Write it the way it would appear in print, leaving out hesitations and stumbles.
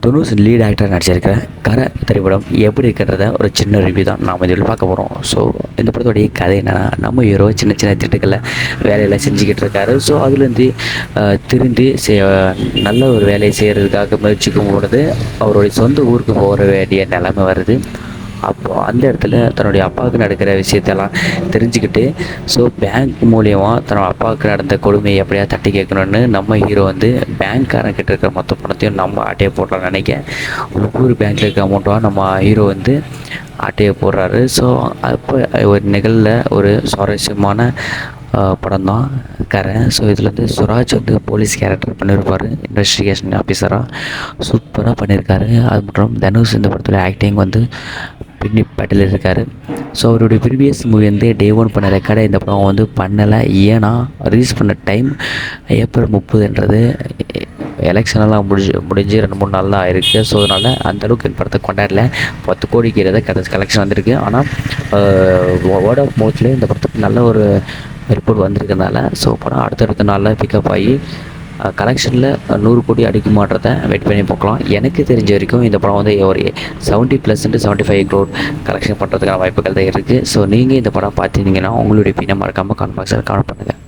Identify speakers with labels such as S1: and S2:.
S1: Dhanush lead actor நடிச்சிருக்கிற கரை திரைப்படம் எப்படி இருக்கிறத ஒரு சின்ன ரிவ்யூ தான் நாம் இதில் பார்க்க போகிறோம். ஸோ இந்த படத்தோடைய கதை என்னென்னா, நம்ம ஹீரோ சின்ன சின்ன திட்டுக்களை வேலையெல்லாம் செஞ்சுக்கிட்டு இருக்காரு. ஸோ அதுலேருந்து திருந்தி நல்ல ஒரு வேலையை செய்கிறதுக்காக முயற்சிக்கும் பொழுது அவருடைய சொந்த ஊருக்கு போகிற வேண்டிய நிலைமை வருது. அப்போது அந்த இடத்துல தன்னுடைய அப்பாவுக்கு நடக்கிற விஷயத்தெல்லாம் தெரிஞ்சுக்கிட்டு, ஸோ பேங்க் மூலியமாக தன்னோட அப்பாவுக்கு நடந்த கொடுமையை எப்படியா தட்டி கேட்கணுன்னு நம்ம ஹீரோ வந்து பேங்க்காரன் கிட்ட இருக்கிற மொத்த பணத்தையும் நம்ம ஆட்டையை போடலாம்னு நினைக்க, ஒவ்வொரு பேங்க்கில் இருக்க அமௌண்ட்டாக நம்ம ஹீரோ வந்து ஆட்டையை போடுறாரு. ஸோ அப்போ ஒரு நிகழ்வில் ஒரு சுவாரஸ்யமான படம் தான் கரை. ஸோ இதில் வந்து சுராஜ் வந்து போலீஸ் கேரக்டர் பண்ணியிருப்பார், இன்வெஸ்டிகேஷன் ஆஃபீஸராக சூப்பராக பண்ணியிருக்காரு. அது மட்டும் தனுஷ் இந்த படத்தில் ஆக்டிங் வந்து பின்னி பட்டில் இருக்கார். ஸோ அவருடைய ப்ரீவியஸ் மூவி வந்து டே 1 பண்ண ரெக்கார்டை இந்த படம் வந்து பண்ணலை. ஏன்னா ரிலீஸ் பண்ண டைம் ஏப்ரல் 30ன்றது எலெக்ஷனெல்லாம் முடிஞ்சு 2-3 நாள் தான் ஆயிருக்கு. ஸோ அதனால் அந்தளவுக்கு இந்த படத்தை கொண்டாடல. 10 கோடிக்கு ஏதாவது கலெக்ஷன் வந்திருக்கு. ஆனால் வேர்ட் ஆஃப் மவுத்லேயே இந்த படத்துக்கு நல்ல ஒரு ரிப்போர்ட் வந்திருக்கிறதுனால ஸோ படம் அடுத்தடுத்த நாளில் பிக்கப் ஆகி கலெக்ஷனில் 100 கோடி அடிக்குமான்றதை வெயிட் பண்ணி பார்க்கலாம். எனக்கு தெரிஞ்ச வரைக்கும் இந்த படம் வந்து ஒரு 70+ 75 crore கலெக்ஷன் பண்ணுறதுக்கான வாய்ப்புகள் தான் இருக்குது. ஸோ நீங்கள் இந்த படம் பார்த்துருந்தீங்கன்னா உங்களுடைய பின்ன மறக்காமல் கமெண்ட் பாக்ஸில் கமெண்ட் பண்ணுங்கள்.